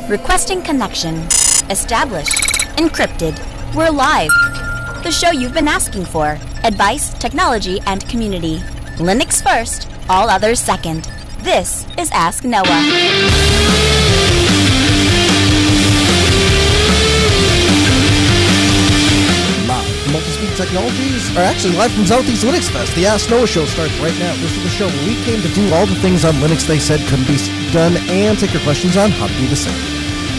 Requesting connection. Established. Encrypted. We're live. The show you've been asking for. Advice, technology, and community. Linux first, all others second. This is Ask Noah. Multi-Speed Technologies are actually live from Southeast Linux Fest. The Ask Noah show starts right now. This is the show where we came to do all the things on Linux they said couldn't be done and take your questions on how to do the same.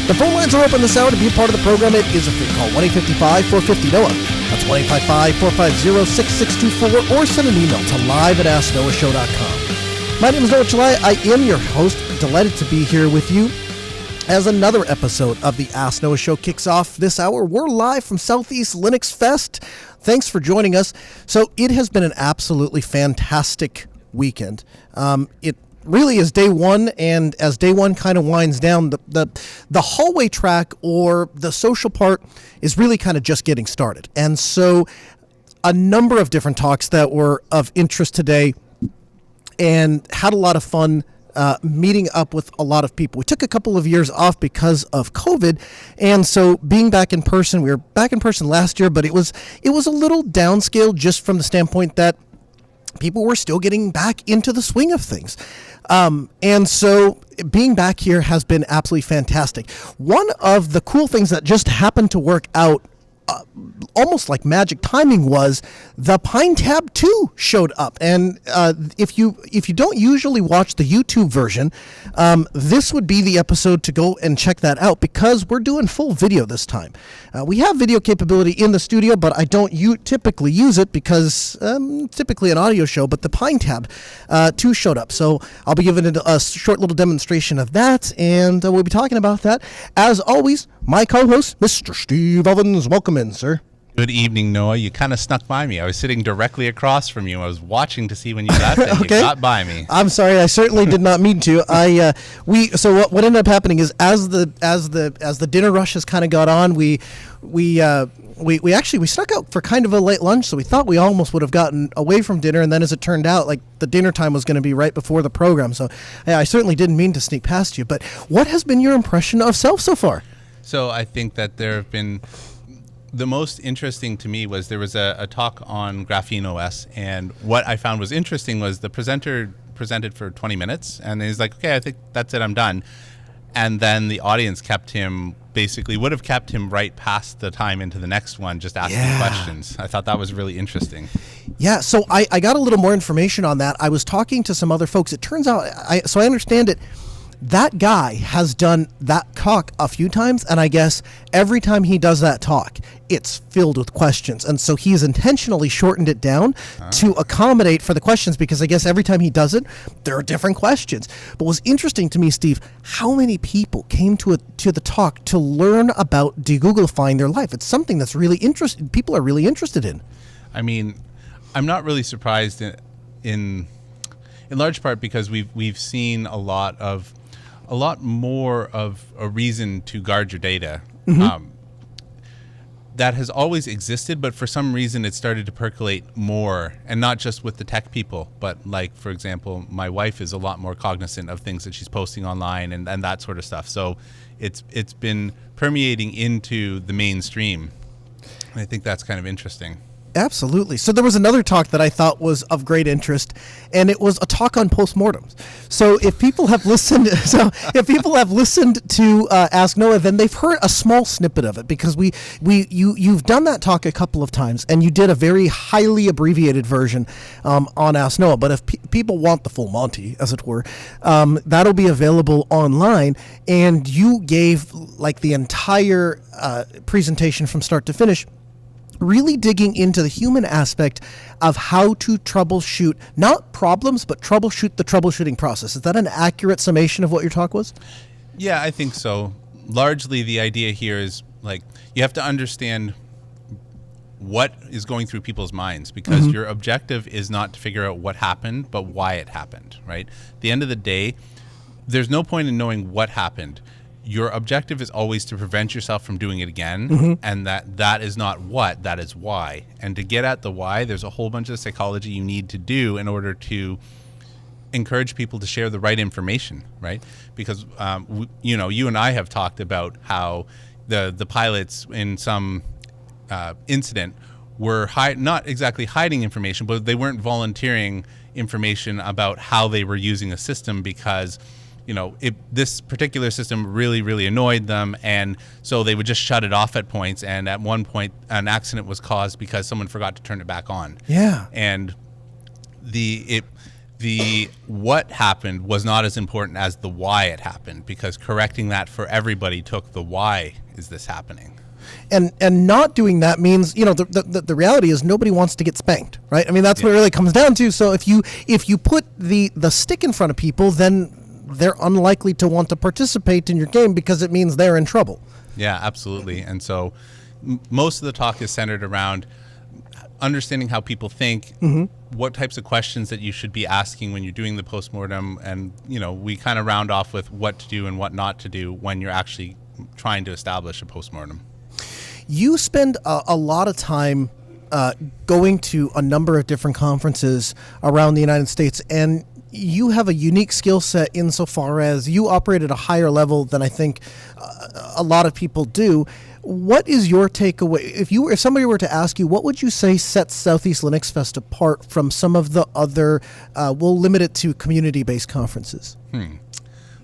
The phone lines are open this hour. To be a part of the program, it is a free call. 1-855-450-NOAH. That's 1-855-450-6624, or send an email to live@asknoahshow.com. My name is Noah Chalai. I am your host. Delighted to be here with you as another episode of the Ask Noah Show kicks off this hour. We're live from Southeast Linux Fest. Thanks for joining us. So it has been an absolutely fantastic weekend. It really is day one, and as day one kind of winds down, the hallway track or the social part is really kind of just getting started. And so a number of different talks that were of interest today, and had a lot of fun meeting up with a lot of people. We took a couple of years off because of COVID, and so being back in person, we were back in person last year, but it was a little downscaled just from the standpoint that people were still getting back into the swing of things. And so being back here has been absolutely fantastic. One of the cool things that just happened to work out almost like magic timing was the PineTab 2 showed up. And if you don't usually watch the YouTube version, this would be the episode to go and check that out, because we're doing full video this time. We have video capability in the studio, but I don't typically use it because typically an audio show, but the PineTab 2 showed up. So I'll be giving it a short little demonstration of that, and we'll be talking about that. As always, my co-host, Mr. Steve Evans. Welcome in, sir. Good evening, Noah. You kind of snuck by me. I was sitting directly across from you. I was watching to see when you left, and okay. You got by me. I'm sorry. I certainly did not mean to. So what ended up happening is as the dinner rush has kind of got on, we snuck out for kind of a late lunch. So we thought we almost would have gotten away from dinner, and then as it turned out, like the dinner time was going to be right before the program. So I certainly didn't mean to sneak past you. But what has been your impression of Self so far? So I think that there have been. The most interesting to me was there was a talk on Graphene OS, and what I found was interesting was the presenter presented for 20 minutes, and he's like, okay, I think that's it, I'm done. And then the audience would have kept him right past the time into the next one, just asking questions. I thought that was really interesting. Yeah, so I got a little more information on that. I was talking to some other folks. It turns out, I understand it. That guy has done that talk a few times, and I guess every time he does that talk, it's filled with questions. And so he's intentionally shortened it down to accommodate for the questions, because I guess every time he does it, there are different questions. But what's interesting to me, Steve, how many people came to the talk to learn about de-Googlifying their life? It's something that's really people are really interested in. I mean, I'm not really surprised in large part because we've seen a lot more of a reason to guard your data. Mm-hmm. That has always existed, but for some reason it started to percolate more, and not just with the tech people, but like, for example, my wife is a lot more cognizant of things that she's posting online and that sort of stuff. So it's been permeating into the mainstream. And I think that's kind of interesting. Absolutely. So there was another talk that I thought was of great interest, and it was a talk on postmortems. So if people have listened, to Ask Noah, then they've heard a small snippet of it, because you've done that talk a couple of times, and you did a very highly abbreviated version on Ask Noah. But if people want the full Monty, as it were, that'll be available online. And you gave like the entire presentation from start to finish, really digging into the human aspect of how to troubleshoot, not problems, but troubleshoot the troubleshooting process. Is that an accurate summation of what your talk was? Yeah, I think so. Largely, the idea here is like you have to understand what is going through people's minds, because your objective is not to figure out what happened, but why it happened, right? At the end of the day, there's no point in knowing what happened. Your objective is always to prevent yourself from doing it again, and that is not what, that is why. And to get at the why, there's a whole bunch of psychology you need to do in order to encourage people to share the right information, right? Because you and I have talked about how the pilots in some incident were not exactly hiding information, but they weren't volunteering information about how they were using a system because this particular system really, really annoyed them, and so they would just shut it off at points. And at one point, an accident was caused because someone forgot to turn it back on. Yeah. And the what happened was not as important as the why it happened, because correcting that for everybody took the why is this happening. And not doing that means, the reality is nobody wants to get spanked, right? I mean, that's what it really comes down to. So if you put the stick in front of people, then they're unlikely to want to participate in your game because it means they're in trouble. Yeah, absolutely. And so most of the talk is centered around understanding how people think, what types of questions that you should be asking when you're doing the postmortem, and we kind of round off with what to do and what not to do when you're actually trying to establish a postmortem. You spend a lot of time going to a number of different conferences around the United States, and you have a unique skill set insofar as you operate at a higher level than I think a lot of people do. What is your takeaway? If somebody were to ask you, what would you say sets Southeast Linux Fest apart from some of the other, we'll limit it to community-based conferences?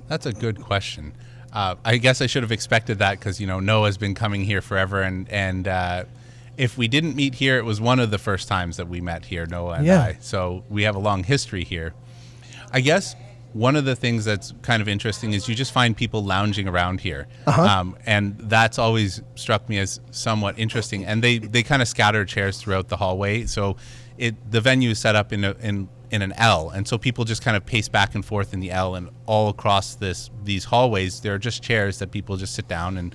That's a good question. I guess I should have expected that because, Noah's been coming here forever. And if we didn't meet here, it was one of the first times that we met here, Noah and I. So we have a long history here. I guess one of the things that's kind of interesting is you just find people lounging around here. And that's always struck me as somewhat interesting. And they kind of scatter chairs throughout the hallway. So the venue is set up in an L, and so people just kind of pace back and forth in the L, and all across these hallways there are just chairs that people just sit down,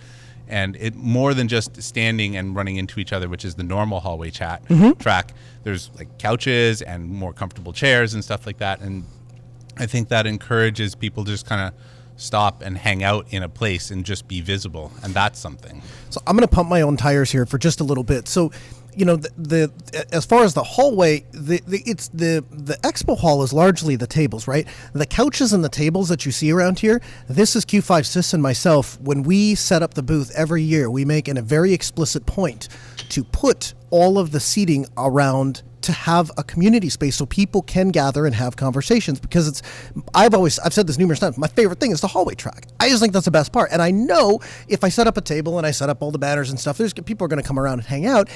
and it more than just standing and running into each other, which is the normal hallway track. There's like couches and more comfortable chairs and stuff like that, and I think that encourages people to just kind of stop and hang out in a place and just be visible, and that's something. So I'm going to pump my own tires here for just a little bit. So the as far as the hallway, the expo hall is largely the tables, right? The couches and the tables that you see around here, this is Q5 Sys and myself. When we set up the booth every year, we make a very explicit point to put all of the seating around to have a community space so people can gather and have conversations, because I've said this numerous times, my favorite thing is the hallway track. I just think that's the best part. And I know if I set up a table and I set up all the banners and stuff, people are going to come around and hang out.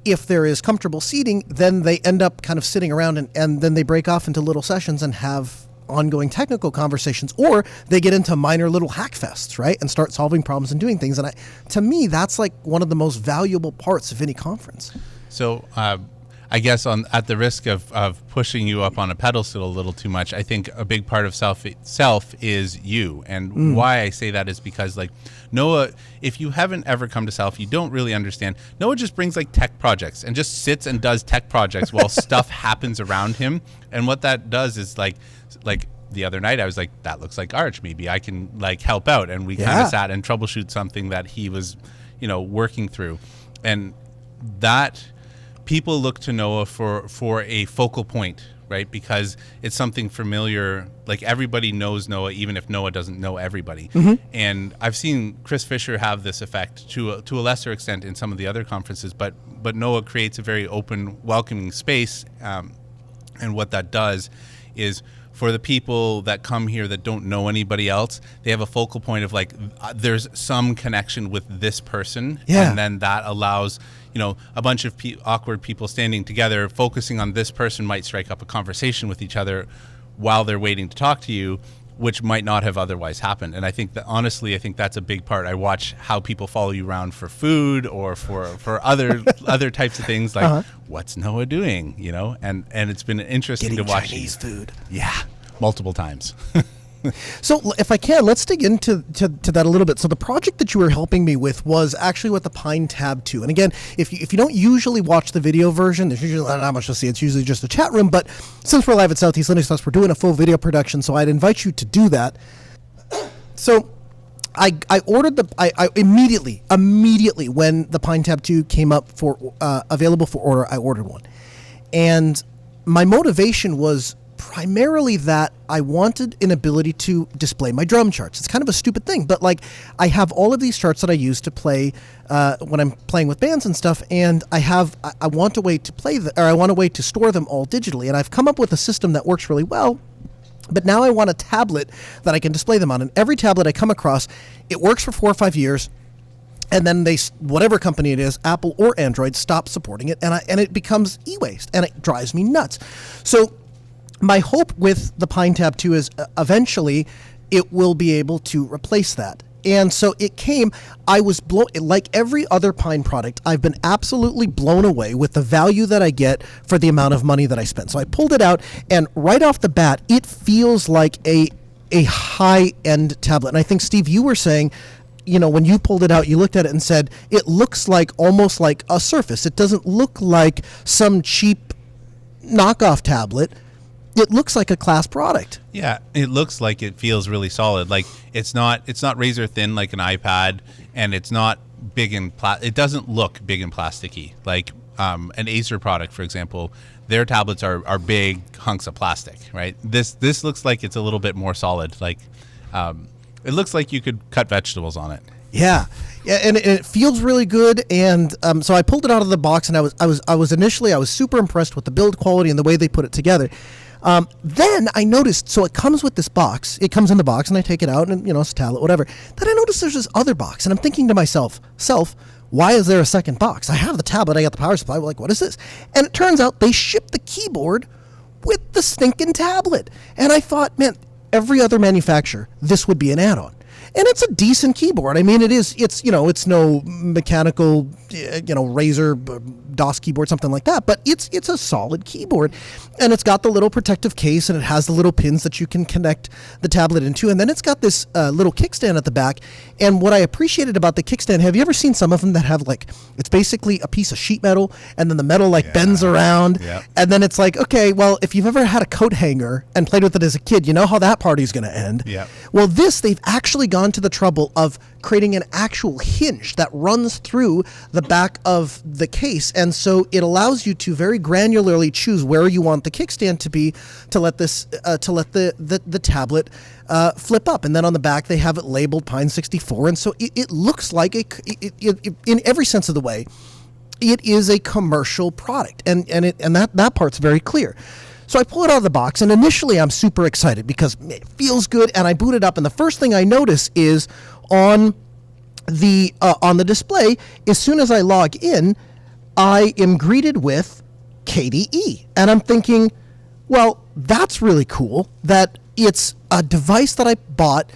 If there is comfortable seating, then they end up kind of sitting around and then they break off into little sessions and have ongoing technical conversations, or they get into minor little hack fests, right? And start solving problems and doing things. And to me, that's like one of the most valuable parts of any conference. So, I guess at the risk of pushing you up on a pedestal a little too much, I think a big part of self is you. And why I say that is because, like, Noah, if you haven't ever come to Self, you don't really understand. Noah just brings like tech projects and just sits and does tech projects while stuff happens around him. And what that does is like the other night I was like, that looks like Arch. Maybe I can like help out. And we kind of sat and troubleshoot something that he was, working through. And that people look to Noah for a focal point, right? Because it's something familiar. Like, everybody knows Noah, even if Noah doesn't know everybody. And I've seen Chris Fisher have this effect to a lesser extent in some of the other conferences, but Noah creates a very open, welcoming space. And what that does is, for the people that come here that don't know anybody else, they have a focal point of like, there's some connection with this person. And then that allows, a bunch of awkward people standing together, focusing on this person might strike up a conversation with each other while they're waiting to talk to you, which might not have otherwise happened. And I think that, honestly, that's a big part. I watch how people follow you around for food or for other types of things, like what's Noah doing, and it's been interesting to watch. Chinese food. Yeah, multiple times. So if I can, let's dig into that a little bit. So the project that you were helping me with was actually with the PineTab 2. And again, if you don't usually watch the video version, there's usually not much to see. It's usually just a chat room. But since we're live at Southeast Linux Fest, we're doing a full video production, so I'd invite you to do that. So I ordered I immediately when the PineTab 2 came up for available for order, I ordered one. And my motivation was primarily that I wanted an ability to display my drum charts. It's kind of a stupid thing, but like I have all of these charts that I use to play when I'm playing with bands and stuff, and I want a way to I want a way to store them all digitally, and I've come up with a system that works really well. But now I want a tablet that I can display them on, and every tablet I come across, it works for 4 or 5 years. And then whatever company it is, Apple or Android, stops supporting it, and it becomes e-waste, and it drives me nuts. So my hope with the PineTab 2 is eventually it will be able to replace that. And so it came, I was like every other Pine product, I've been absolutely blown away with the value that I get for the amount of money that I spend. So I pulled it out, and right off the bat, it feels like a high-end tablet. And I think, Steve, you were saying, when you pulled it out, you looked at it and said, it looks like almost like a Surface. It doesn't look like some cheap knockoff tablet. It looks like a class product. Yeah, it looks like it feels really solid. Like it's not razor thin like an iPad, and it's not big and it doesn't look big and plasticky. Like an Acer product, for example, their tablets are big hunks of plastic, right? This looks like it's a little bit more solid. Like it looks like you could cut vegetables on it. Yeah, and it feels really good. And so I pulled it out of the box, and I was initially super impressed with the build quality and the way they put it together. Then I noticed, so it comes with this box. It comes in the box, and I take it out, and it's a tablet, whatever. Then I noticed there's this other box, and I'm thinking to myself, why is there a second box? I have the tablet, I got the power supply. Like, what is this? And it turns out they shipped the keyboard with the stinking tablet. And I thought, man, every other manufacturer, this would be an add-on. And it's a decent keyboard. I mean, it's no mechanical, Razer DOS keyboard, something like that, but it's a solid keyboard. And it's got the little protective case, and it has the little pins that you can connect the tablet into. And then it's got this little kickstand at the back. And what I appreciated about the kickstand, have you ever seen some of them that have it's basically a piece of sheet metal, and then the metal bends around. Yep. And then it's like, okay, well, if you've ever had a coat hanger and played with it as a kid, you know how that party's going to end. Yep. Well, they've actually gone to the trouble of creating an actual hinge that runs through the back of the case, and so it allows you to very granularly choose where you want the kickstand to be to let the tablet flip up. And then on the back they have it labeled Pine 64, and so it looks like in every sense of the way it is a commercial product, and that part's very clear. So I pull it out of the box, and initially I'm super excited because it feels good, and I boot it up, and the first thing I notice is on the display, as soon as I log in, I am greeted with KDE. And I'm thinking, well, that's really cool that it's a device that I bought,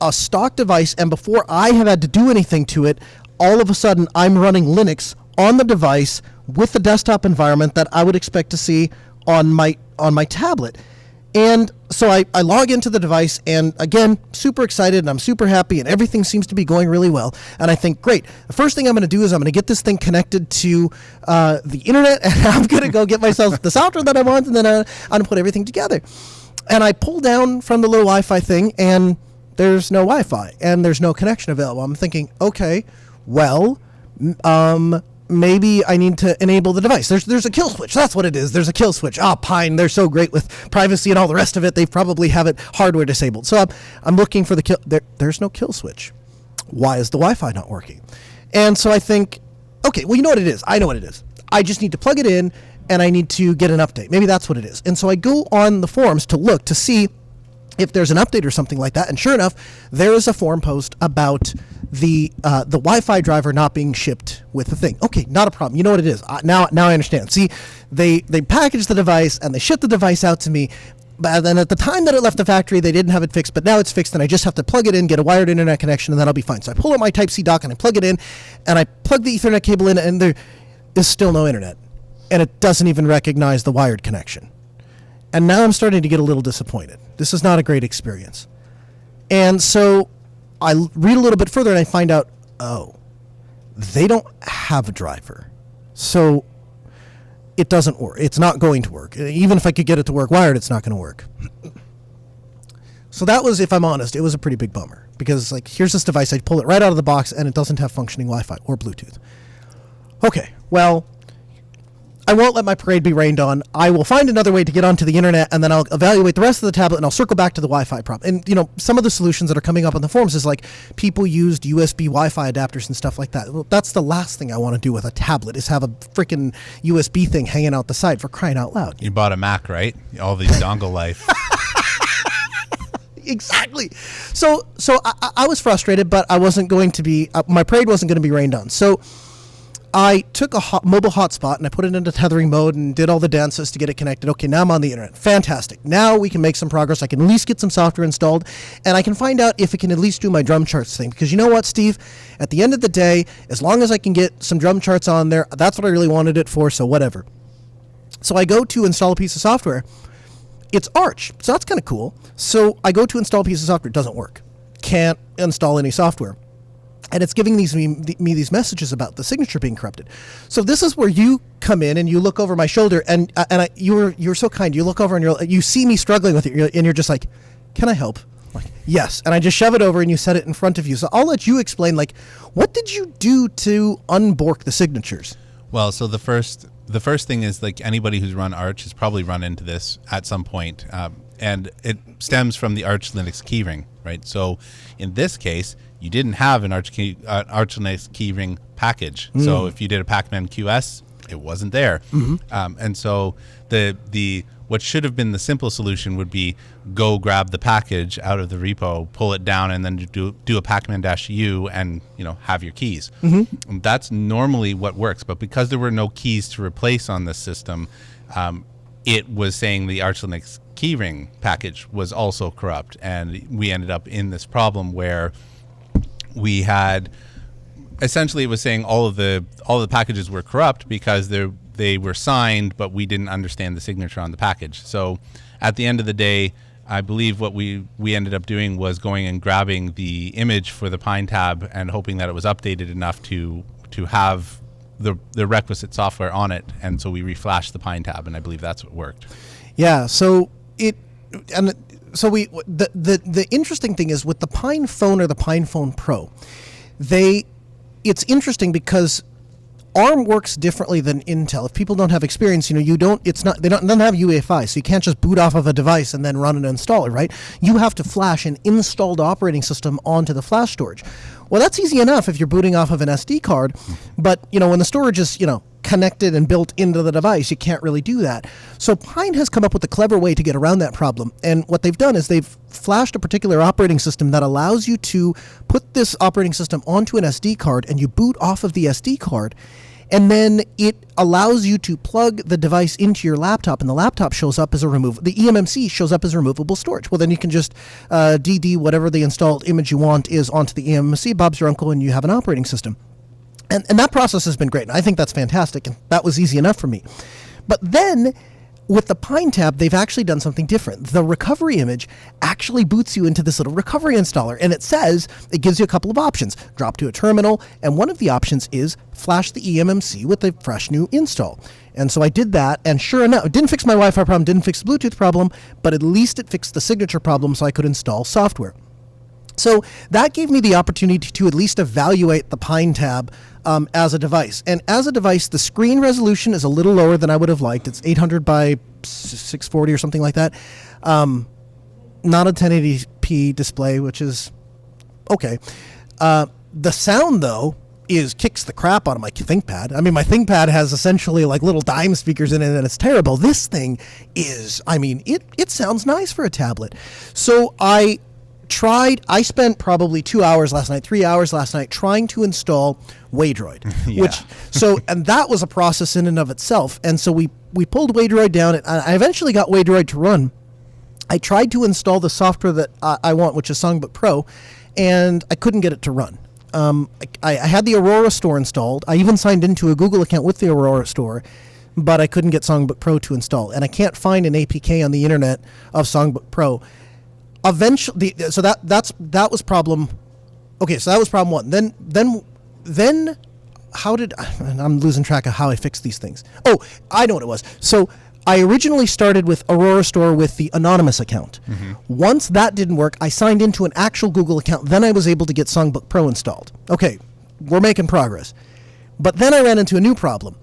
a stock device, and before I have had to do anything to it, all of a sudden I'm running Linux on the device with the desktop environment that I would expect to see on my tablet. And so I log into the device, and again, super excited, and I'm super happy, and everything seems to be going really well. And I think, great, the first thing I'm going to do is I'm going to get this thing connected to the internet, and I'm going to go get myself the software that I want, and then I'm going to put everything together. And I pull down from the little Wi-Fi thing, and there's no Wi-Fi, and there's no connection available. I'm thinking, okay, well, maybe I need to enable the device. There's a kill switch. That's what it is. There's a kill switch. Pine, they're so great with privacy and all the rest of it. They probably have it hardware disabled. So I'm looking for the kill. There's no kill switch. Why is the Wi-Fi not working? And so I think, okay, well, you know what it is. I know what it is. I just need to plug it in, and I need to get an update. Maybe that's what it is. And so I go on the forums to look to see if there's an update or something like that. And sure enough, there is a forum post about the Wi-Fi driver not being shipped with the thing. Okay, not a problem. You know what it is. Now I understand. See, they packaged the device and they shipped the device out to me. But then at the time that it left the factory, they didn't have it fixed. But now it's fixed, and I just have to plug it in, get a wired internet connection, and then I'll be fine. So I pull out my Type-C dock and I plug it in, and I plug the Ethernet cable in, and there is still no internet, and it doesn't even recognize the wired connection. And now I'm starting to get a little disappointed. This is not a great experience. And so I read a little bit further, and I find out, they don't have a driver. So it doesn't work. It's not going to work. Even if I could get it to work wired, it's not going to work. So that was, if I'm honest, it was a pretty big bummer. Because, here's this device. I pull it right out of the box, and it doesn't have functioning Wi-Fi or Bluetooth. Okay, well, I won't let my parade be rained on. I will find another way to get onto the internet, and then I'll evaluate the rest of the tablet, and I'll circle back to the Wi-Fi problem. And, some of the solutions that are coming up on the forums is like people used USB Wi-Fi adapters and stuff like that. Well, that's the last thing I want to do with a tablet is have a freaking USB thing hanging out the side, for crying out loud. You bought a Mac, right? All these dongle life. Exactly. So I was frustrated, but I wasn't going to be, my parade wasn't going to be rained on. So I took a mobile hotspot and I put it into tethering mode and did all the dances to get it connected. Okay, now I'm on the internet. Fantastic. Now we can make some progress. I can at least get some software installed, and I can find out if it can at least do my drum charts thing. Because you know what, Steve? At the end of the day, as long as I can get some drum charts on there, that's what I really wanted it for, so whatever. So I go to install a piece of software. It's Arch, so that's kind of cool. So I go to install a piece of software. It doesn't work. Can't install any software. And it's giving me these messages about the signature being corrupted. So this is where you come in and you look over my shoulder, and you're so kind. You look over and you see me struggling with it, and you're just like, "Can I help?" I'm like, yes. And I just shove it over and you set it in front of you. So I'll let you explain. Like, what did you do to unbork the signatures? Well, so the first thing is, like, anybody who's run Arch has probably run into this at some point, and it stems from the Arch Linux keyring, right? So in this case, you didn't have an Arch Linux keyring package. So if you did a Pacman QS, it wasn't there. And so the what should have been the simple solution would be go grab the package out of the repo, pull it down, and then do a pacman-u and have your keys. And that's normally what works. But because there were no keys to replace on this system, it was saying the Arch Linux keyring package was also corrupt, and we ended up in this problem where we had essentially, it was saying all of the packages were corrupt because they were signed, but we didn't understand the signature on the package. So at the end of the day, I believe what we ended up doing was going and grabbing the image for the PineTab and hoping that it was updated enough to have the requisite software on it, and so we reflashed the PineTab, and I believe that's what worked. Yeah. So the interesting thing is with the Pine Phone or the Pine Phone Pro, it's interesting because ARM works differently than Intel. If people don't have experience, they don't have UEFI, so you can't just boot off of a device and then run an installer, right? You have to flash an installed operating system onto the flash storage. Well, that's easy enough if you're booting off of an SD card, but when the storage is, connected and built into the device, you can't really do that. So Pine has come up with a clever way to get around that problem. And what they've done is they've flashed a particular operating system that allows you to put this operating system onto an SD card, and you boot off of the SD card. And then it allows you to plug the device into your laptop, and the laptop shows up as the eMMC shows up as removable storage. Well, then you can just DD whatever the installed image you want is onto the eMMC, Bob's your uncle, and you have an operating system. And that process has been great, and I think that's fantastic, and that was easy enough for me. But then, with the PineTab, they've actually done something different. The recovery image actually boots you into this little recovery installer, and it gives you a couple of options. Drop to a terminal, and one of the options is flash the eMMC with a fresh new install. And so I did that, and sure enough, it didn't fix my Wi-Fi problem, didn't fix the Bluetooth problem, but at least it fixed the signature problem so I could install software. So that gave me the opportunity to at least evaluate the PineTab as a device. And as a device, the screen resolution is a little lower than I would have liked. It's 800 by 640 or something like that. Not a 1080p display, which is okay. The sound, though, kicks the crap out of my ThinkPad. I mean, my ThinkPad has essentially like little dime speakers in it, and it's terrible. This thing is, it sounds nice for a tablet. So I spent probably 3 hours last night trying to install Waydroid. Yeah. And that was a process in and of itself. And so we pulled Waydroid down, and I eventually got Waydroid to run. I tried to install the software that I want, which is Songbook Pro, and I couldn't get it to run. I had the Aurora Store installed. I even signed into a Google account with the Aurora Store, but I couldn't get Songbook Pro to install. And I can't find an APK on the internet of Songbook Pro. Eventually, so that was problem. Okay, so that was problem one. Then I'm losing track of how I fixed these things. Oh, I know what it was. So I originally started with Aurora Store with the anonymous account. Mm-hmm. Once that didn't work, I signed into an actual Google account. Then I was able to get Songbook Pro installed. Okay, we're making progress. But then I ran into a new problem.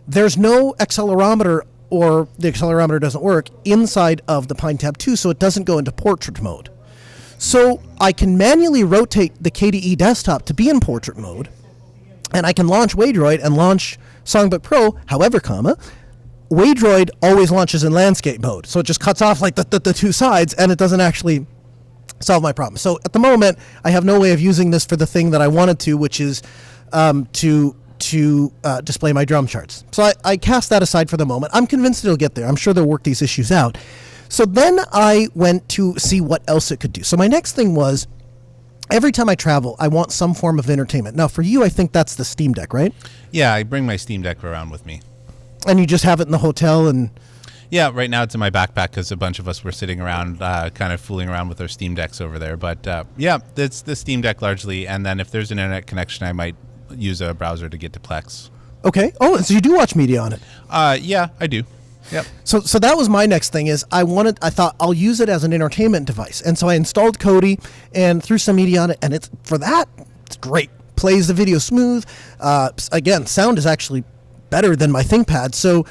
there's no accelerometer, or the accelerometer doesn't work inside of the PineTab 2, so it doesn't go into portrait mode. So I can manually rotate the KDE desktop to be in portrait mode, and I can launch Waydroid and launch Songbook Pro. However, Waydroid always launches in landscape mode, so it just cuts off like the two sides, and it doesn't actually solve my problem. So at the moment, I have no way of using this for the thing that I wanted to, which is to display my drum charts. So I cast that aside for the moment. I'm convinced it'll get there. I'm sure they'll work these issues out. So then I went to see what else it could do. So my next thing was, every time I travel, I want some form of entertainment. Now, for you, I think that's the Steam Deck, right? Yeah, I bring my Steam Deck around with me. And you just have it in the hotel and... Yeah, right now it's in my backpack because a bunch of us were sitting around kind of fooling around with our Steam Decks over there. But yeah, it's the Steam Deck largely. And then if there's an internet connection, I might use a browser to get to Plex. Okay. Oh, so you do watch media on it? Yeah, I do. Yep. So that was my next thing is I thought I'll use it as an entertainment device. And so I installed Kodi and threw some media on it. And it's great. Plays the video smooth. Again, sound is actually better than my ThinkPad. So,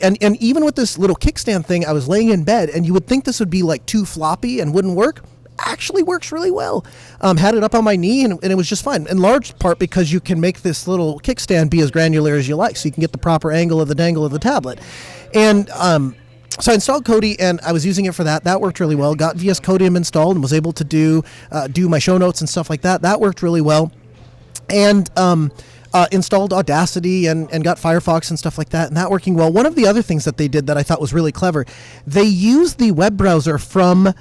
and even with this little kickstand thing, I was laying in bed, and you would think this would be like too floppy and wouldn't work. Actually works really well. Had it up on my knee, and it was just fine. In large part because you can make this little kickstand be as granular as you like, so you can get the proper angle of the dangle of the tablet. And so I installed Kodi, and I was using it for that. That worked really well. Got VS Codium installed and was able to do my show notes and stuff like that. That worked really well. And installed Audacity and got Firefox and stuff like that, and that working well. One of the other things that they did that I thought was really clever, they used the web browser from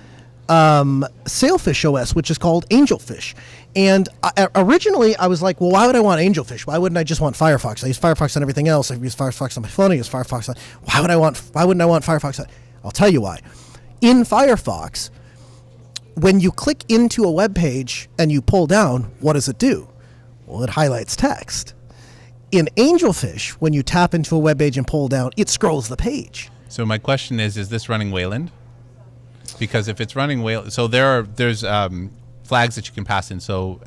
Sailfish OS, which is called Angelfish. And originally I was like, well, why would I want Angelfish? Why wouldn't I just want Firefox? I use Firefox on everything else. I use Firefox on my phone. I use Firefox on... Why wouldn't I want Firefox on... I'll tell you why. In Firefox, when you click into a web page and you pull down, what does it do? Well, it highlights text. In Angelfish, when you tap into a web page and pull down, it scrolls the page. So my question is this running Wayland? Because if it's running Wayland, so there's flags that you can pass in. So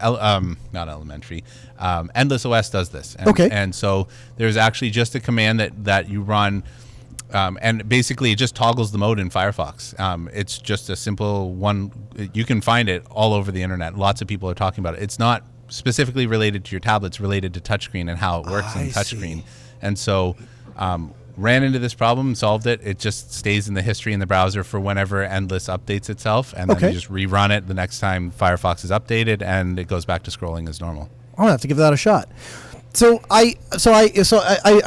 not elementary, Endless OS does this. And, okay. And so there's actually just a command that you run, and basically it just toggles the mode in Firefox. It's just a simple one. You can find it all over the internet. Lots of people are talking about it. It's not specifically related to your tablets, related to touchscreen and how it works in touchscreen. And so ran into this problem, solved it. It just stays in the history in the browser for whenever Endless updates itself, and then you just rerun it the next time Firefox is updated, and it goes back to scrolling as normal. I'll have to give that a shot. So I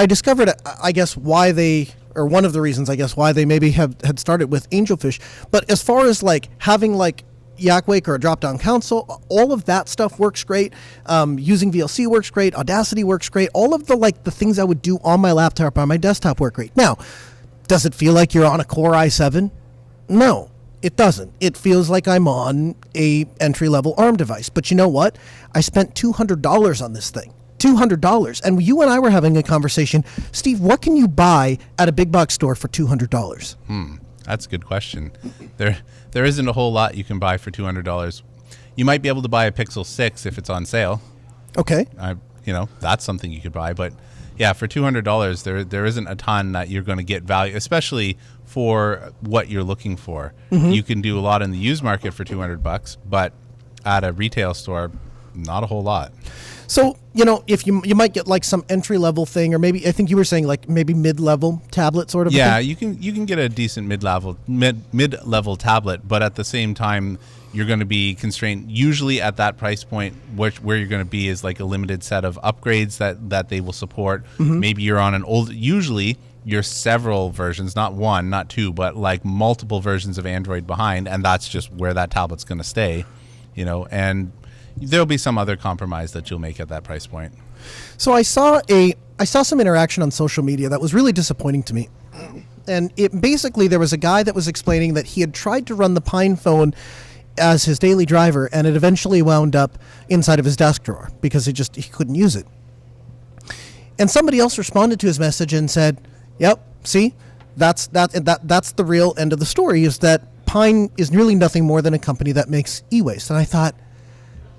discovered, I guess, why they, or one of the reasons, I guess, why they maybe had started with Angelfish. But as far as like having like Yakwake or a drop-down console, all of that stuff works great. Using VLC works great. Audacity works great. All of the things I would do on my laptop or on my desktop work great. Now, does it feel like you're on a Core i7? No, it doesn't. It feels like I'm on a entry-level ARM device. But you know what? I spent $200 on this thing. $200. And you and I were having a conversation. Steve, what can you buy at a big box store for $200? That's a good question. There isn't a whole lot you can buy for $200. You might be able to buy a Pixel 6 if it's on sale. Okay. That's something you could buy. But yeah, for $200, there isn't a ton that you're going to get value, especially for what you're looking for. Mm-hmm. You can do a lot in the used market for $200, but at a retail store, not a whole lot. So, if you might get like some entry-level thing, or maybe I think you were saying like maybe mid-level tablet sort of thing? You can get a decent mid-level tablet, but at the same time, you're going to be constrained. Usually at that price point, where you're going to be is like a limited set of upgrades that they will support. Mm-hmm. Maybe you're on an old, usually you're several versions, not one, not two, but like multiple versions of Android behind, and that's just where that tablet's going to stay, and there'll be some other compromise that you'll make at that price point. So I saw some interaction on social media that was really disappointing to me. And basically there was a guy that was explaining that he had tried to run the Pine phone as his daily driver, and it eventually wound up inside of his desk drawer because he couldn't use it. And somebody else responded to his message and said, "Yep, see, that's the real end of the story, is that Pine is nearly nothing more than a company that makes e-waste." And I thought,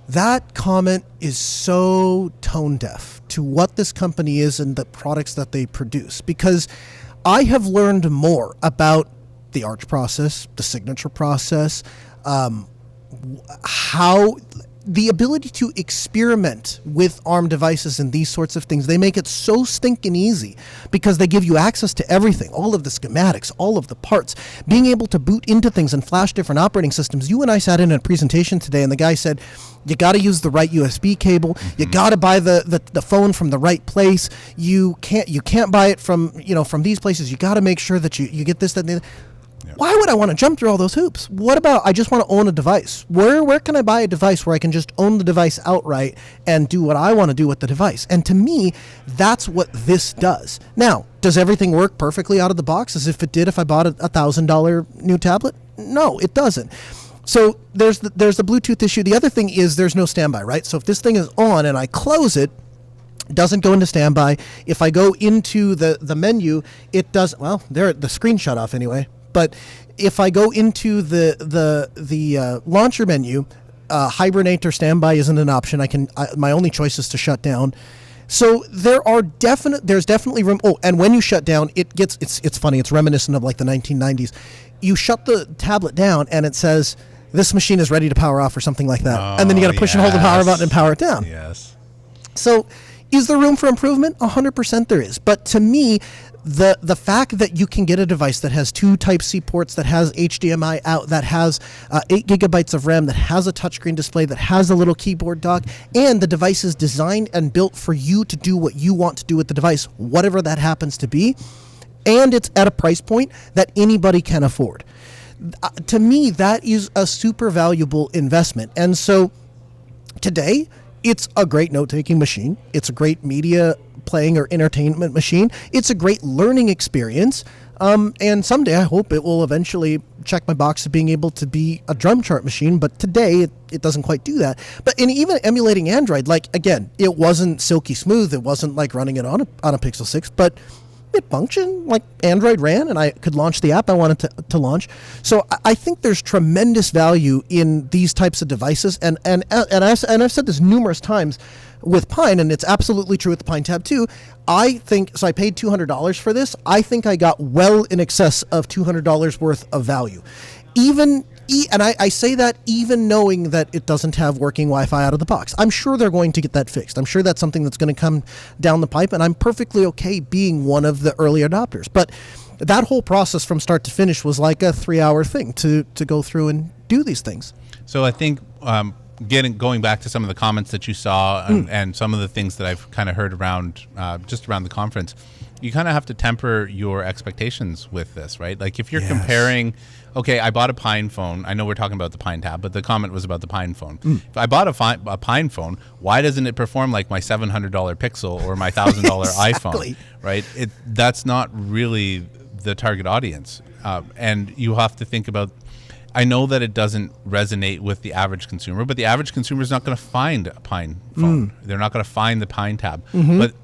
That comment is so tone deaf to what this company is and the products that they produce, because I have learned more about the Arch process, the signature process, how the ability to experiment with ARM devices and these sorts of things. They make it so stinking easy because they give you access to everything, all of the schematics, all of the parts, being able to boot into things and flash different operating systems. You and I sat in a presentation today and the guy said, you got to use the right USB cable. You got to buy the phone from the right place. You can't buy it from these places. You got to make sure that you get this, that, and the other. Why would I want to jump through all those hoops? What about I just want to own a device? Where can I buy a device where I can just own the device outright and do what I want to do with the device? And to me, that's what this does. Now, does everything work perfectly out of the box as if it did if I bought a $1,000 new tablet? No, it doesn't. So there's the Bluetooth issue. The other thing is there's no standby, right? So if this thing is on and I close it, doesn't go into standby. If I go into the menu, it does. Well, the screen shut off anyway. But if I go into the launcher menu, hibernate or standby isn't an option. My only choice is to shut down. So there's definitely room. Oh, and when you shut down, it's funny. It's reminiscent of like the 1990s. You shut the tablet down and it says this machine is ready to power off or something like that, and then you got to push and hold the power button and power it down. Yes. So is there room for improvement? 100% there is. But to me, the fact that you can get a device that has two Type-C ports, that has HDMI out, that has 8 gigabytes of RAM, that has a touchscreen display, that has a little keyboard dock, and the device is designed and built for you to do what you want to do with the device, whatever that happens to be, and it's at a price point that anybody can afford. To me, that is a super valuable investment. And so today, it's a great note-taking machine. It's a great media playing or entertainment machine. It's a great learning experience. And someday I hope it will eventually check my box of being able to be a drum chart machine. But today it doesn't quite do that. But in even emulating Android, like, again, it wasn't silky smooth. It wasn't like running it on a Pixel 6, but it functioned like Android ran, and I could launch the app I wanted to launch. So I think there's tremendous value in these types of devices, and I've said this numerous times with Pine, and it's absolutely true with the PineTab too. I think so. I paid $200 for this. I think I got well in excess of $200 worth of value, and I say that even knowing that it doesn't have working Wi-Fi out of the box. I'm sure they're going to get that fixed. I'm sure that's something that's going to come down the pipe, and I'm perfectly okay being one of the early adopters. But that whole process from start to finish was like a 3-hour thing to go through and do these things. So I think going back to some of the comments that you saw and some of the things that I've kind of heard around just around the conference, you kind of have to temper your expectations with this, right? Like if you're comparing, okay, I bought a Pine phone. I know we're talking about the PineTab, but the comment was about the Pine phone. If I bought a Pine phone, why doesn't it perform like my $700 Pixel or my $1,000 Exactly. iPhone, right? That's not really the target audience. And you have to think about, I know that it doesn't resonate with the average consumer, but the average consumer is not going to find a Pine phone. They're not going to find the PineTab.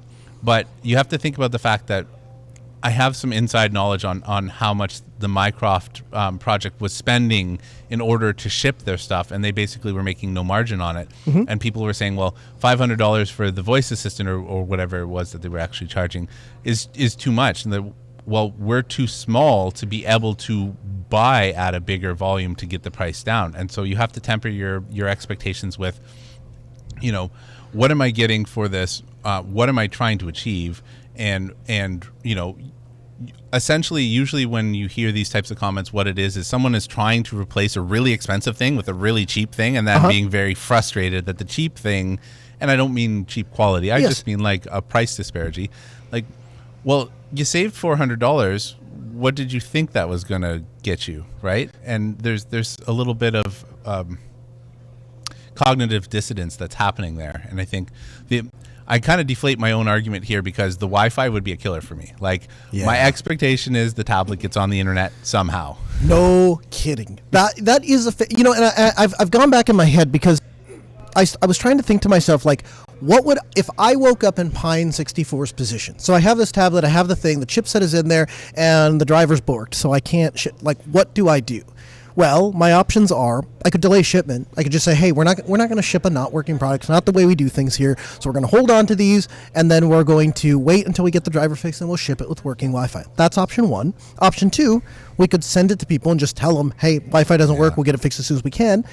But you have to think about the fact that I have some inside knowledge on how much the Mycroft project was spending in order to ship their stuff, and they basically were making no margin on it. And people were saying, well, $500 for the voice assistant or whatever it was that they were actually charging is too much. And well, we're too small to be able to buy at a bigger volume to get the price down. And so you have to temper your expectations with, what am I getting for this? What am I trying to achieve? And essentially, usually when you hear these types of comments, what it is someone is trying to replace a really expensive thing with a really cheap thing, and then being very frustrated that the cheap thing, and I don't mean cheap quality, I just mean like a price disparity. Like, well, you saved $400. What did you think that was going to get you, right? And there's a little bit of cognitive dissonance that's happening there. And I think I kind of deflate my own argument here because the Wi-Fi would be a killer for me. Like, my expectation is the tablet gets on the internet somehow. No kidding. That is and I've gone back in my head because I was trying to think to myself, like, what would, if I woke up in Pine 64's position? So I have this tablet, I have the thing, the chipset is in there, and the driver's borked, so I can't, what do I do? Well, my options are I could delay shipment. I could just say, hey, we're not going to ship a not working product. It's not the way we do things here. So we're going to hold on to these, and then we're going to wait until we get the driver fixed, and we'll ship it with working Wi-Fi. That's option one. Option two, we could send it to people and just tell them, hey, Wi-Fi doesn't work. We'll get it fixed as soon as we can.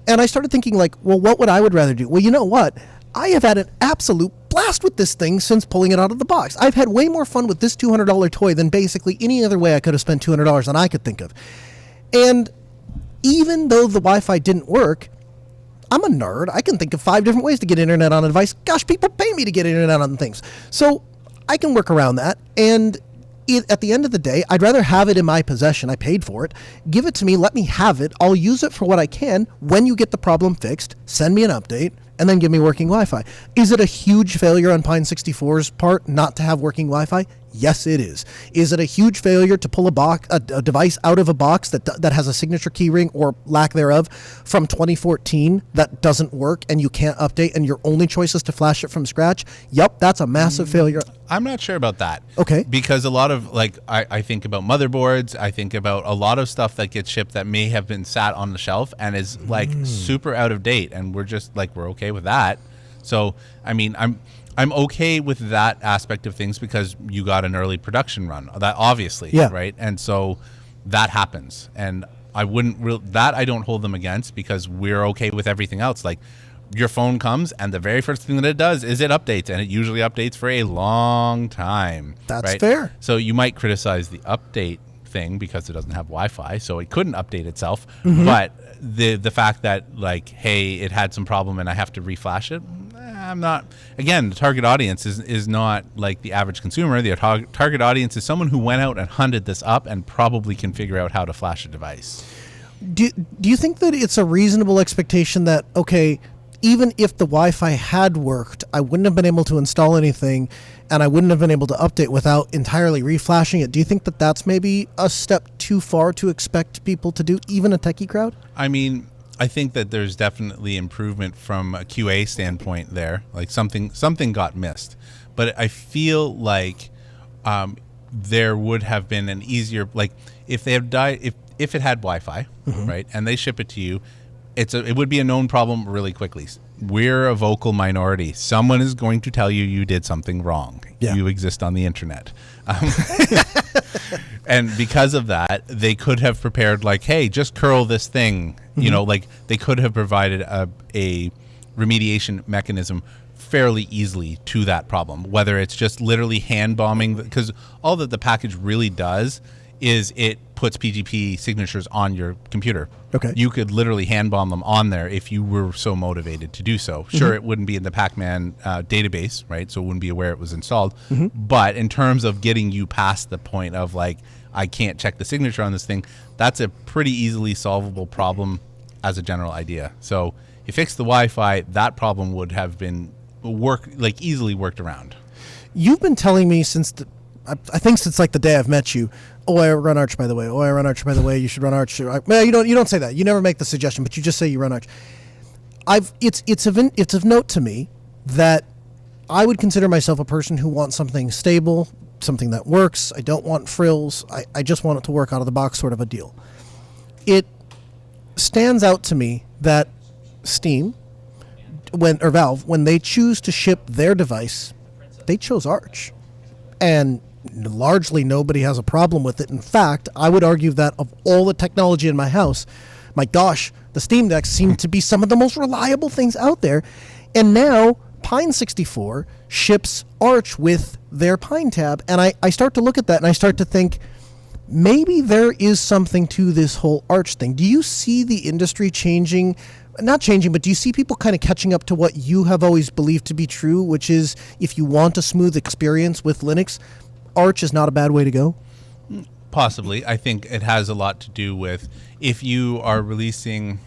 And I started thinking, like, well, what would I would rather do? Well, you know what? I have had an absolute blast with this thing since pulling it out of the box. I've had way more fun with this $200 toy than basically any other way I could have spent $200 than I could think of. And even though the Wi-Fi didn't work, I'm a nerd. I can think of 5 different ways to get internet on a device. Gosh, people pay me to get internet on things. So I can work around that. And at the end of the day, I'd rather have it in my possession. I paid for it. Give it to me. Let me have it. I'll use it for what I can. When you get the problem fixed, send me an update, and then give me working Wi-Fi. Is it a huge failure on Pine 64's part not to have working Wi-Fi? Yes, it is. Is it a huge failure to pull a device out of a box that has a signature keyring or lack thereof from 2014 that doesn't work and you can't update and your only choice is to flash it from scratch? Yep, that's a massive failure. I'm not sure about that. Okay. Because a lot of, like, I think about motherboards. I think about a lot of stuff that gets shipped that may have been sat on the shelf and is, like, super out of date. And we're just, like, we're okay with that. So, I mean, I'm okay with that aspect of things because you got an early production run. That obviously, right? And so that happens. And I wouldn't I don't hold them against because we're okay with everything else. Like, your phone comes and the very first thing that it does is it updates, and it usually updates for a long time. That's right? fair. So you might criticize the update thing because it doesn't have Wi-Fi, so it couldn't update itself. But the fact that, like, hey, it had some problem and I have to reflash it, I'm not. Again, the target audience is not like the average consumer. The target audience is someone who went out and hunted this up and probably can figure out how to flash a device. Do you think that it's a reasonable expectation that, okay, even if the Wi-Fi had worked, I wouldn't have been able to install anything and I wouldn't have been able to update without entirely reflashing it? Do you think that that's maybe a step too far to expect people to do, even a techie crowd? I mean, I think that there's definitely improvement from a QA standpoint there. Like, something got missed. But I feel like there would have been an easier, like, if they have if it had Wi-Fi, right, and they ship it to you, it would be a known problem really quickly. We're a vocal minority. Someone is going to tell you did something wrong. Yeah. You exist on the internet. And because of that, they could have prepared, like, hey, just curl this thing. You know, like, they could have provided a remediation mechanism fairly easily to that problem, whether it's just literally hand bombing, because all that the package really does is it puts PGP signatures on your computer. Okay. You could literally hand bomb them on there if you were so motivated to do so. Sure, it wouldn't be in the Pacman database, right? So it wouldn't be aware it was installed. But in terms of getting you past the point of, like, I can't check the signature on this thing, that's a pretty easily solvable problem as a general idea. So you fix the Wi-Fi, that problem would have been easily worked around. You've been telling me I think since like the day I've met you, oh, I run Arch, by the way. Oh, I run Arch, by the way. You should run Arch. Well, you don't say that. You never make the suggestion, but you just say you run Arch. It's of note to me that I would consider myself a person who wants something stable, something that works. I don't want frills. I just want it to work out of the box, sort of a deal. It stands out to me that Steam, Valve, when they choose to ship their device, they chose Arch. And largely nobody has a problem with it. In fact, I would argue that of all the technology in my house, my gosh, the Steam Decks seem to be some of the most reliable things out there. And now Pine 64 ships Arch with their PineTab. And I start to look at that and I start to think, maybe there is something to this whole Arch thing. Do you see the industry changing? Not changing, but do you see people kind of catching up to what you have always believed to be true, which is if you want a smooth experience with Linux, Arch is not a bad way to go? Possibly. I think it has a lot to do with if you are releasing...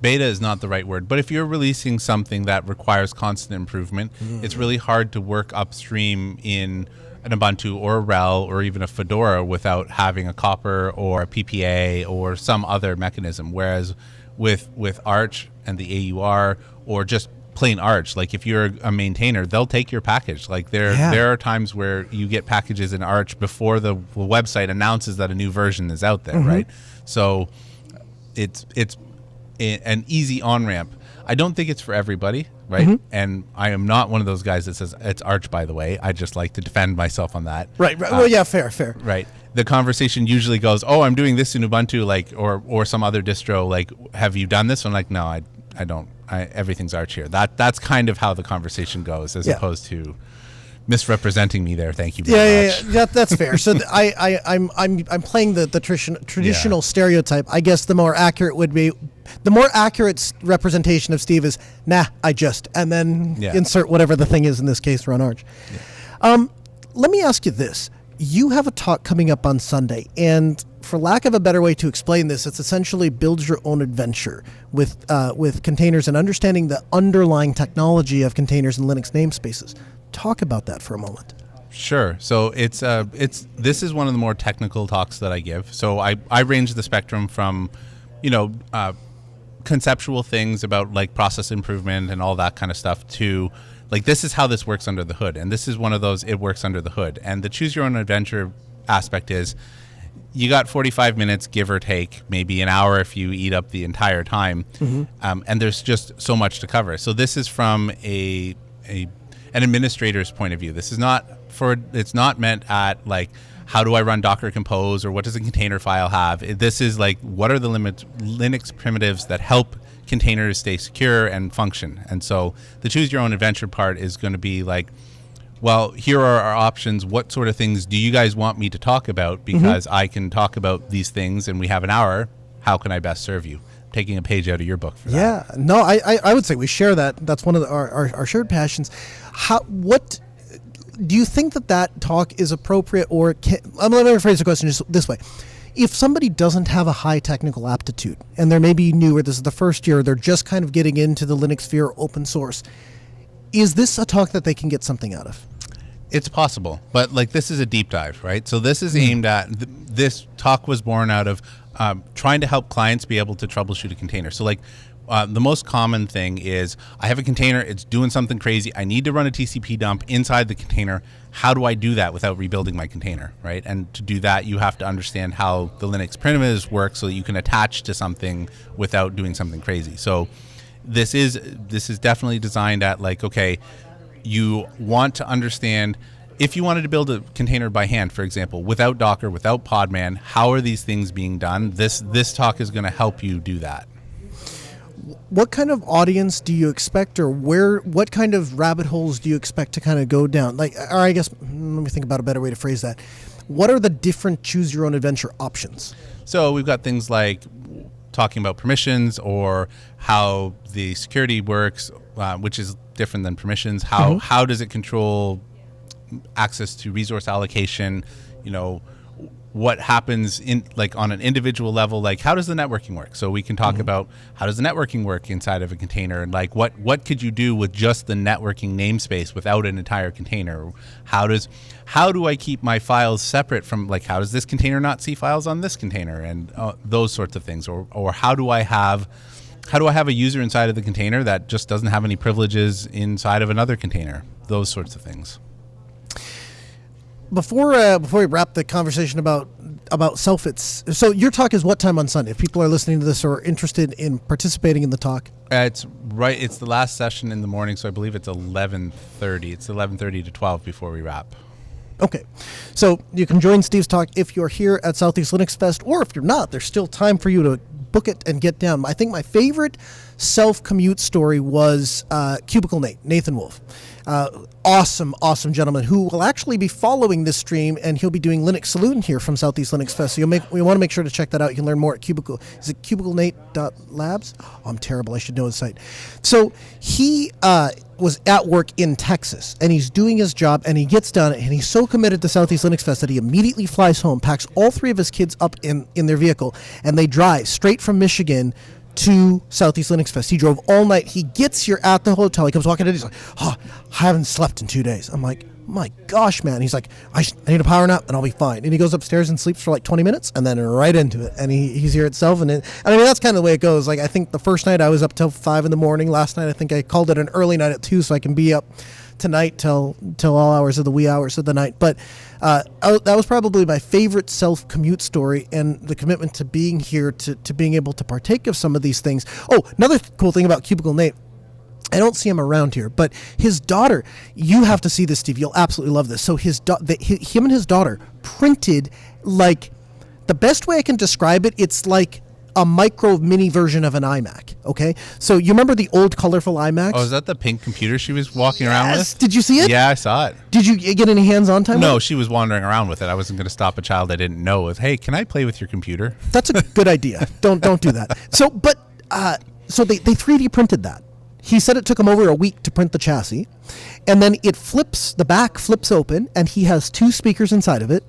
beta is not the right word, but if you're releasing something that requires constant improvement, it's really hard to work upstream in an Ubuntu or a RHEL or even a Fedora without having a Copper or a PPA or some other mechanism. Whereas with Arch and the AUR or just plain Arch. Like if you're a maintainer, they'll take your package. Like there are times where you get packages in Arch before the website announces that a new version is out there, right? So it's an easy on-ramp. I don't think it's for everybody, right? And I am not one of those guys that says it's Arch, by the way. I just like to defend myself on that. Right. Well, yeah, fair. Right. The conversation usually goes, "Oh, I'm doing this in Ubuntu, like, or some other distro. Like, have you done this?" I'm like, "No, I don't. Everything's Arch here." That's kind of how the conversation goes, as opposed to misrepresenting me there. Thank you very much. Yeah, that's fair. So I'm playing the traditional stereotype. I guess the more accurate representation of Steve is, "Nah, I just," and then insert whatever the thing is, in this case, run Arch. Let me ask you this. You have a talk coming up on Sunday, and for lack of a better way to explain this, it's essentially build your own adventure with containers and understanding the underlying technology of containers and Linux namespaces. Talk about that for a moment. Sure. So this is one of the more technical talks that I give. So I range the spectrum from, conceptual things about like process improvement and all that kind of stuff to like, this is how this works under the hood. And this is one of those, it works under the hood. And the choose your own adventure aspect is you got 45 minutes, give or take, maybe an hour if you eat up the entire time. And there's just so much to cover. So this is from an administrator's point of view. This is it's not meant at like, how do I run Docker Compose, or what does a container file have? This is like, what are the Linux primitives that help containers stay secure and function? And so the choose your own adventure part is going to be like, well, here are our options. What sort of things do you guys want me to talk about? Because I can talk about these things and we have an hour. How can I best serve you? Taking a page out of your book for that. Yeah, no, I would say we share that. That's one of our shared passions. What do you think that talk is appropriate, or let me rephrase the question just this way. If somebody doesn't have a high technical aptitude and they're maybe new, or this is the first year, they're just kind of getting into the Linux sphere, open source, is this a talk that they can get something out of? It's possible, but like, this is a deep dive, right? So this is aimed at, this talk was born out of trying to help clients be able to troubleshoot a container. So like, the most common thing is, I have a container, it's doing something crazy, I need to run a TCP dump inside the container. How do I do that without rebuilding my container, right? And to do that, you have to understand how the Linux primitives work so that you can attach to something without doing something crazy. So this is definitely designed at like, okay, you want to understand, if you wanted to build a container by hand, for example, without Docker, without Podman, how are these things being done? This talk is going to help you do that. What kind of audience do you expect, or what kind of rabbit holes do you expect to kind of go down? Like, or I guess, let me think about a better way to phrase that. What are the different choose your own adventure options? So we've got things like talking about permissions, or how the security works, which is different than permissions. How does it control access to resource allocation? What happens in like on an individual level, like how does the networking work? So we can talk about how does the networking work inside of a container, and like what could you do with just the networking namespace without an entire container? How do I keep my files separate from, like, how does this container not see files on this container, and those sorts of things, or how do I have a user inside of the container that just doesn't have any privileges inside of another container? Those sorts of things. Before we wrap the conversation about self-its, so your talk is what time on Sunday? If people are listening to this or are interested in participating in the talk. It's the last session in the morning, so I believe it's 11:30. It's 11:30 to 12 before we wrap. Okay, so you can join Steve's talk if you're here at Southeast Linux Fest, or if you're not, there's still time for you to book it and get down. I think my favorite self-commute story was Cubicle Nathan Wolf. Awesome gentleman who will actually be following this stream, and he'll be doing Linux Saloon here from Southeast Linux Fest. So we want to make sure to check that out. You can learn more at Cubicle. Is it cubiclenate.labs? Oh, I'm terrible. I should know his site. So he was at work in Texas, and he's doing his job, and he gets done, and he's so committed to Southeast Linux Fest that he immediately flies home, packs all three of his kids up in their vehicle, and they drive straight from Michigan to Southeast Linux Fest. He drove all night. He gets here at the hotel. He comes walking in. He's like, I haven't slept in 2 days. I'm like, my gosh, man. He's like, I need a power nap and I'll be fine. And he goes upstairs and sleeps for like 20 minutes and then right into it. And he's here itself. And I mean, that's kind of the way it goes. Like, I think the first night I was up till 5 in the morning. Last night, I think I called it an early night at 2 so I can be up tonight till all hours of the wee hours of the night. But that was probably my favorite self-commute story, and the commitment to being here, to being able to partake of some of these things. Oh, another cool thing about Cubicle Nate, I don't see him around here, but his daughter, you have to see this, Steve. You'll absolutely love this. So him and his daughter printed, like, the best way I can describe it, it's like a micro mini version of an iMac. Okay, so you remember the old colorful iMacs? Oh, is that the pink computer she was walking around with? Did you see it? Yeah, I saw it. Did you get any hands-on time? No, with it? she was wandering around with it. I wasn't going to stop a child I didn't know with, hey, can I play with your computer? That's a good idea. Don't do that. So they 3D printed that. He said it took him over a week to print the chassis, and then the back flips open, and he has 2 speakers inside of it,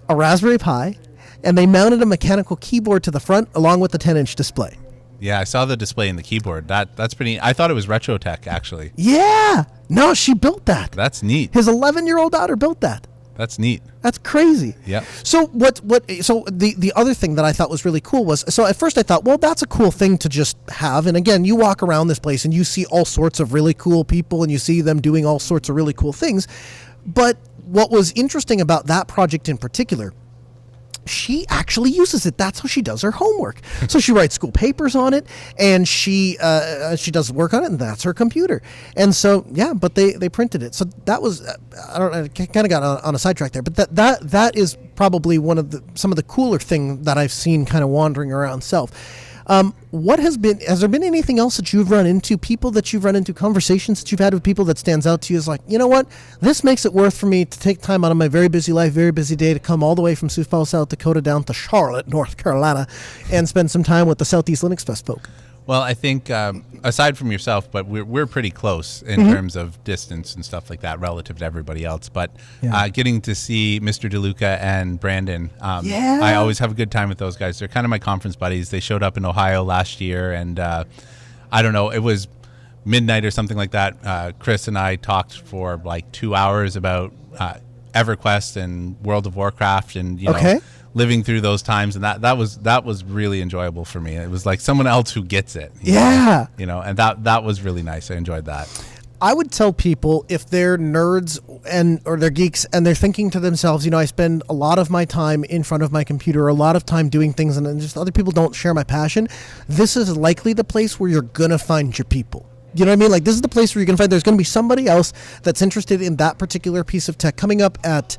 a Raspberry Pi, and they mounted a mechanical keyboard to the front along with the 10-inch display. Yeah, I saw the display in the keyboard. That's pretty. I thought it was retro tech, actually. Yeah. No, she built that. That's neat. His 11-year-old daughter built that. That's neat. That's crazy. Yeah. So so the other thing that I thought was really cool was, so at first I thought, well, that's a cool thing to just have. And again, you walk around this place and you see all sorts of really cool people and you see them doing all sorts of really cool things. But what was interesting about that project in particular, she actually uses it. That's how she does her homework. So she writes school papers on it, and she does work on it, and that's her computer. And so, yeah, but they printed it. So that was, I kind of got on a sidetrack there, but that is probably some of the cooler thing that I've seen kind of wandering around Self. Has there been anything else that you've run into, people that you've run into, conversations that you've had with people that stands out to you as like, you know what, this makes it worth for me to take time out of my very busy life, very busy day to come all the way from Sioux Falls, South Dakota down to Charlotte, North Carolina, and spend some time with the Southeast Linux Fest folk? Well, I think aside from yourself, but we're pretty close in terms of distance and stuff like that relative to everybody else. But getting to see Mr. DeLuca and Brandon, I always have a good time with those guys. They're kind of my conference buddies. They showed up in Ohio last year, and I don't know, it was midnight or something like that. Chris and I talked for like 2 hours about EverQuest and World of Warcraft, and you know, living through those times, and that was really enjoyable for me. It was like someone else who gets it. You know, and that was really nice. I enjoyed that. I would tell people, if they're nerds or they're geeks and they're thinking to themselves, you know, I spend a lot of my time in front of my computer, a lot of time doing things, and just other people don't share my passion, this is likely the place where you're gonna find your people. You know what I mean? Like, this is the place where you're going to find there's going to be somebody else that's interested in that particular piece of tech. Coming up at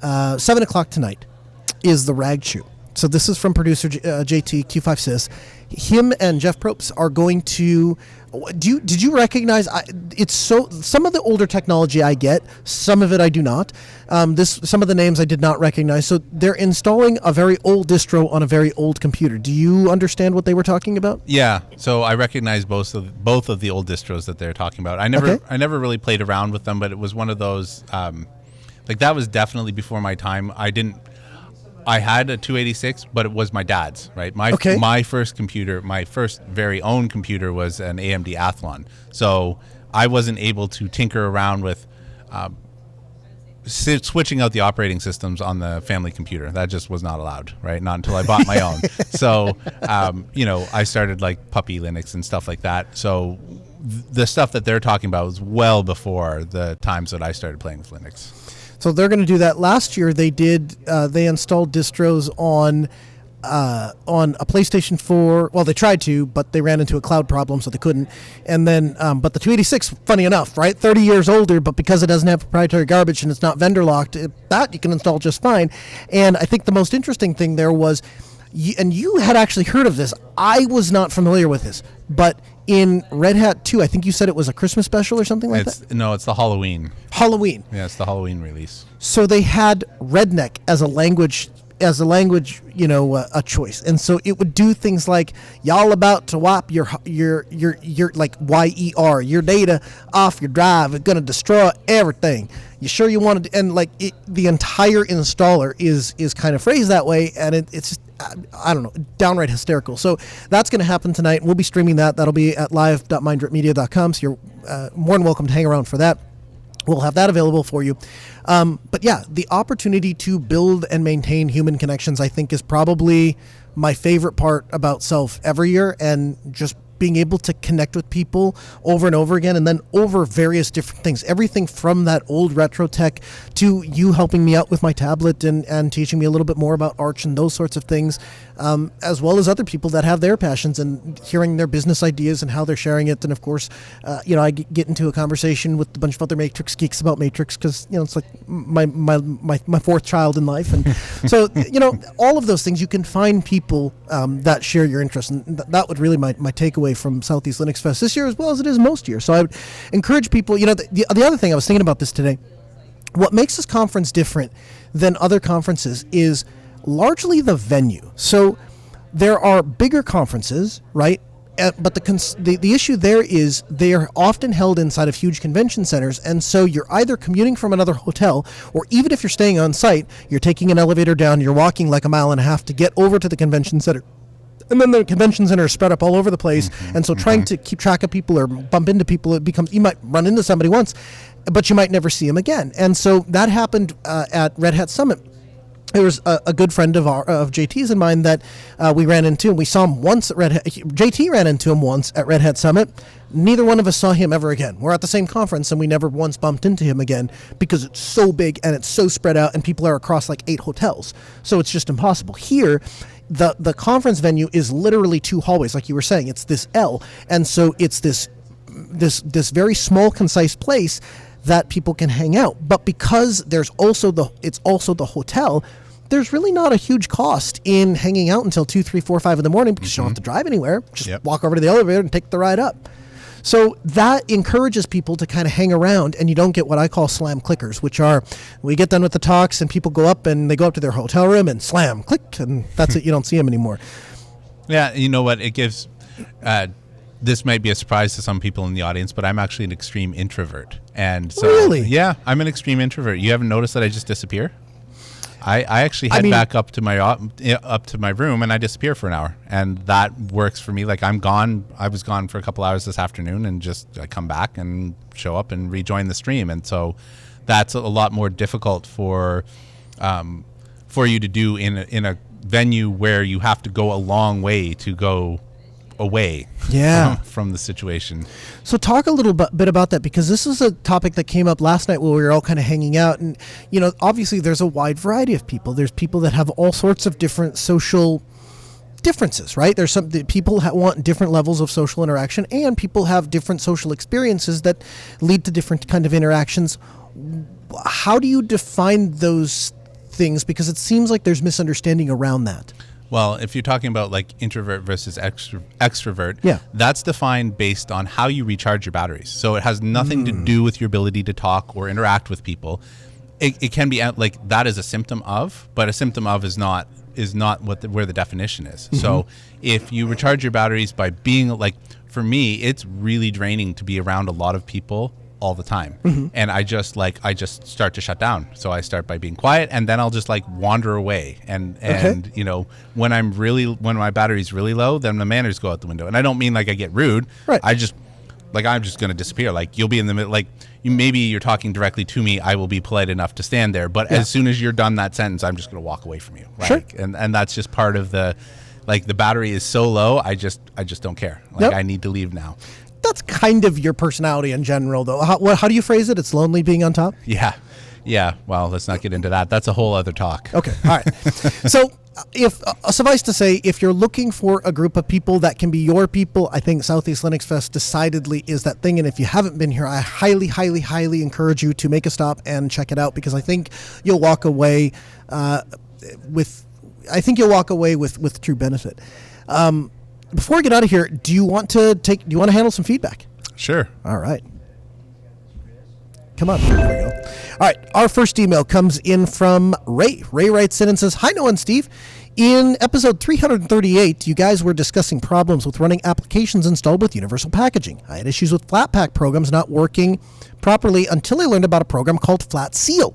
7 o'clock tonight is the Rag Chew. So this is from producer JT Q5Sys. Him and Jeff Probst are going to... Did you recognize... some of the older technology I get, some of it I do not. Some of the names I did not recognize. So they're installing a very old distro on a very old computer. Do you understand what they were talking about? Yeah. So I recognize both of the old distros that they're talking about. I never really played around with them, but it was one of those... like, that was definitely before my time. I had a 286, but it was my dad's, right? My first computer, my first very own computer was an AMD Athlon. So I wasn't able to tinker around with switching out the operating systems on the family computer. That just was not allowed, right? Not until I bought my own. So, you know, I started like Puppy Linux and stuff like that. So the stuff that they're talking about was well before the times that I started playing with Linux. So they're going to do that. Last year they did. They installed distros on a PlayStation 4. Well, they tried to, but they ran into a cloud problem, so they couldn't. And then, but the 286, funny enough, right? 30 years older, but because it doesn't have proprietary garbage and it's not vendor locked, that you can install just fine. And I think the most interesting thing there was, and you had actually heard of this. I was not familiar with this, but in Red Hat 2, I think you said it was a Christmas special or something like that? No, it's the Halloween. Halloween. Yeah, it's the Halloween release. So they had Redneck as a language, you know, a choice. And so it would do things like, y'all about to wipe your like YER, your data off your drive. It's going to destroy everything. You sure you want to, and like the entire installer is kind of phrased that way. And it's just, I don't know, downright hysterical. So that's going to happen tonight. We'll be streaming that. That'll be at live.minddripmedia.com. So you're more than welcome to hang around for that. We'll have that available for you. But yeah, the opportunity to build and maintain human connections, I think, is probably my favorite part about Self every year, and just being able to connect with people over and over again, and then over various different things. Everything from that old retro tech to you helping me out with my tablet and teaching me a little bit more about Arch and those sorts of things, as well as other people that have their passions and hearing their business ideas and how they're sharing it. And of course, I get into a conversation with a bunch of other Matrix geeks about Matrix, because it's like my fourth child in life. And so, all of those things, you can find people that share your interest. And that would really my takeaway from Southeast Linux Fest this year, as well as it is most years. So I would encourage people, the other thing, I was thinking about this today, what makes this conference different than other conferences is largely the venue. So there are bigger conferences, right? But the issue there is they are often held inside of huge convention centers, and so you're either commuting from another hotel, or even if you're staying on site, you're taking an elevator down, you're walking like a mile and a half to get over to the convention center. And then the convention center is spread up all over the place, and so trying to keep track of people or bump into people, it becomes, you might run into somebody once, but you might never see them again. And so that happened at Red Hat Summit. There was a good friend of JT's and mine that we ran into, and we saw him once at Red Hat. JT ran into him once at Red Hat Summit. Neither one of us saw him ever again. We're at the same conference, and we never once bumped into him again, because it's so big and it's so spread out, and people are across like 8 hotels. So it's just impossible. Here, the conference venue is literally 2 hallways, like you were saying. It's this L, and so it's this very small, concise place that people can hang out. But because it's also the hotel, there's really not a huge cost in hanging out until 2, 3, 4, 5 in the morning, because you don't have to drive anywhere. Just walk over to the elevator and take the ride up. So that encourages people to kind of hang around, and you don't get what I call slam clickers, which are, we get done with the talks and people go up to their hotel room and slam, click, and that's it. You don't see them anymore. Yeah, you know what? It gives, this might be a surprise to some people in the audience, but I'm actually an extreme introvert. And so, really? Yeah, I'm an extreme introvert. You haven't noticed that I just disappear? I actually head back up to my room, and I disappear for an hour, and that works for me. Like, I'm gone. I was gone for a couple hours this afternoon, and I come back and show up and rejoin the stream. And so that's a lot more difficult for you to do in a venue where you have to go a long way to go away from the situation. So talk a little bit about that, because this is a topic that came up last night when we were all kind of hanging out. And, obviously there's a wide variety of people. There's people that have all sorts of different social differences, right? There's some people want different levels of social interaction, and people have different social experiences that lead to different kind of interactions. How do you define those things? Because it seems like there's misunderstanding around that. Well, if you're talking about like introvert versus extrovert, that's defined based on how you recharge your batteries. So it has nothing to do with your ability to talk or interact with people. It can be like that is a symptom of, but a symptom of is not where the definition is. Mm-hmm. So if you recharge your batteries by being like, for me, it's really draining to be around a lot of people all the time. Mm-hmm. And I just start to shut down. So I start by being quiet, and then I'll just like wander away. And when my battery's really low, then the manners go out the window. And I don't mean like I get rude. Right. I'm just going to disappear. Like, you'll be in the middle, like maybe you're talking directly to me. I will be polite enough to stand there. But as soon as you're done that sentence, I'm just going to walk away from you. Like, sure. And that's just part of the battery is so low. I just don't care. Like, I need to leave now. That's kind of your personality in general, though. How do you phrase it? It's lonely being on top? Yeah. Well, let's not get into that. That's a whole other talk. Okay. All right. So if suffice to say, if you're looking for a group of people that can be your people, I think Southeast Linux Fest decidedly is that thing. And if you haven't been here, I highly, highly, highly encourage you to make a stop and check it out, because I think you'll walk away with true benefit. Before we get out of here, do you want to handle some feedback? Sure. All right. Come on. Here we go. All right. Our first email comes in from Ray. Ray writes in and says, "Hi, Noah and Steve. In episode 338, you guys were discussing problems with running applications installed with universal packaging. I had issues with Flatpak programs not working properly until I learned about a program called FlatSeal.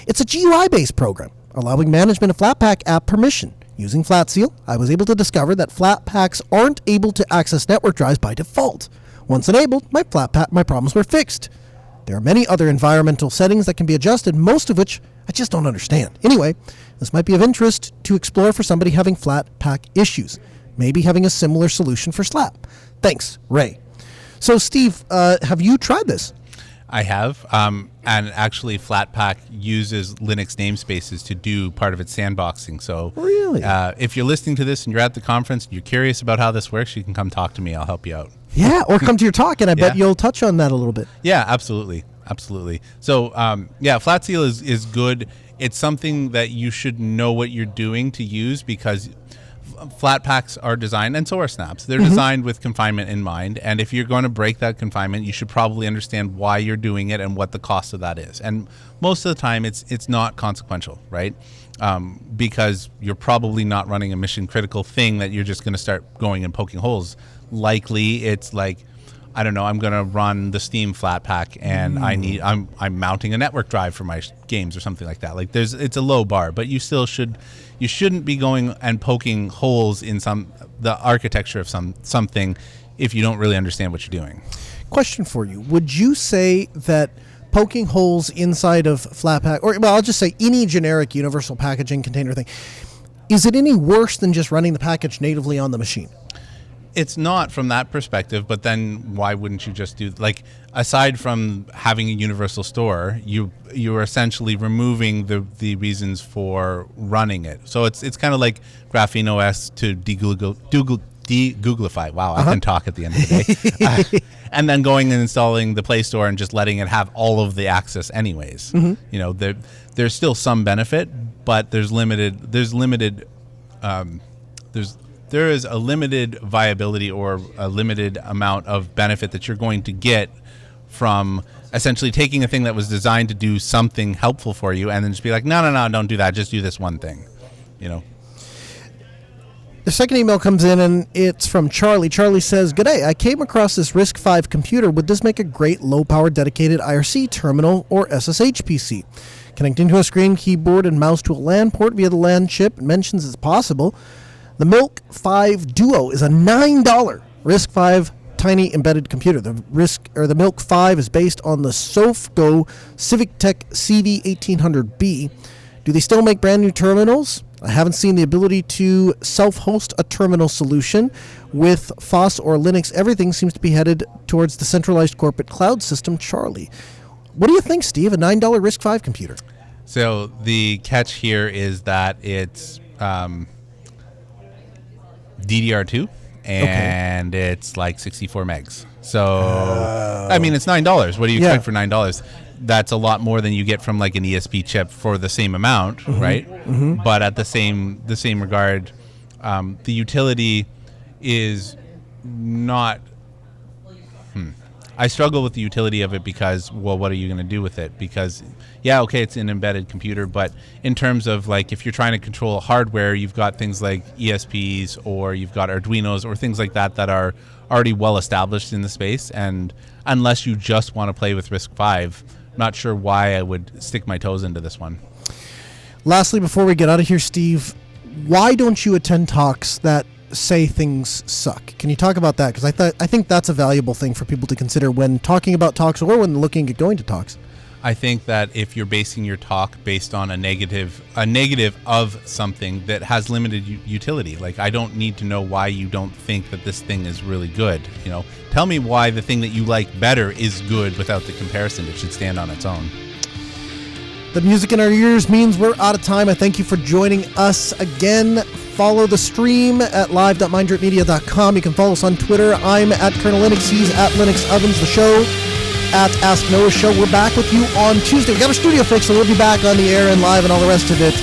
It's a GUI-based program allowing management of Flatpak app permission. Using FlatSeal, I was able to discover that Flatpaks aren't able to access network drives by default. Once enabled, my problems were fixed. There are many other environmental settings that can be adjusted, most of which I just don't understand. Anyway, this might be of interest to explore for somebody having flat pack issues. Maybe having a similar solution for slap. Thanks, Ray. So, Steve, have you tried this? I have, and actually Flatpak uses Linux namespaces to do part of its sandboxing. So really, if you're listening to this and you're at the conference and you're curious about how this works, you can come talk to me. I'll help you out. Yeah, or come to your talk, and I bet you'll touch on that a little bit. Yeah, absolutely. So, Flatseal is good. It's something that you should know what you're doing to use, because Flatpaks are designed, and so are snaps. They're designed with confinement in mind, and if you're going to break that confinement, you should probably understand why you're doing it and what the cost of that is. And most of the time, it's not consequential, right? Because you're probably not running a mission critical thing that you're just going to start going and poking holes. Likely, it's like, I don't know, I'm going to run the Steam Flatpak, and I'm mounting a network drive for my games or something like that. Like it's a low bar, but you shouldn't be going and poking holes in the architecture of something if you don't really understand what you're doing. Question for you. Would you say that poking holes inside of Flatpak, or I'll just say any generic universal packaging container thing, is it any worse than just running the package natively on the machine? It's not from that perspective, but then why wouldn't you just do, like, aside from having a universal store, you're essentially removing the reasons for running it. So it's kind of like Graphene OS to de-Googlify. Wow, I can talk at the end of the day. And then going and installing the Play Store and just letting it have all of the access anyways. You know, there's still some benefit, but there is a limited viability or a limited amount of benefit that you're going to get from essentially taking a thing that was designed to do something helpful for you and then just be like, no, don't do that. Just do this one thing, you know? The second email comes in, and it's from Charlie. Charlie says, "G'day, I came across this RISC-V computer. Would this make a great low-power dedicated IRC terminal or SSH PC? Connecting to a screen, keyboard, and mouse to a LAN port via the LAN chip. It mentions it's possible. The Milk 5 Duo is a $9 RISC-V tiny embedded computer. The Milk 5 is based on the Sofgo CivicTech CV1800B. Do they still make brand new terminals? I haven't seen the ability to self-host a terminal solution. With FOSS or Linux, everything seems to be headed towards the centralized corporate cloud system." Charlie, what do you think, Steve? A $9 RISC-V computer? So the catch here is that it's DDR2 and it's like 64 megs. So I mean, it's $9. What do you expect for $9? That's a lot more than you get from like an ESP chip for the same amount, right? But at the same regard, the utility is not. I struggle with the utility of it because, well, what are you going to do with it? Because, yeah, okay, it's an embedded computer, but in terms of like if you're trying to control hardware, you've got things like ESPs or you've got Arduinos or things like that are already well established in the space. And unless you just want to play with RISC-V, not sure why I would stick my toes into this one. Lastly, before we get out of here, Steve, why don't you attend talks that say things suck? Can you talk about that? Because I think that's a valuable thing for people to consider when talking about talks or when looking at going to talks. I think that if you're basing your talk based on a negative of something that has limited utility, like I don't need to know why you don't think that this thing is really good. You know, tell me why the thing that you like better is good without the comparison. It should stand on its own. The music in our ears means we're out of time. I thank you for joining us again. Follow the stream at live.minddripmedia.com. You can follow us on Twitter. I'm at Colonel Linux. He's at Linux Ovens. The show at Ask Noah Show. We're back with you on Tuesday. We got our studio fixed, so we'll be back on the air and live and all the rest of it.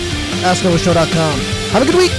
AskNoahShow.com. Have a good week.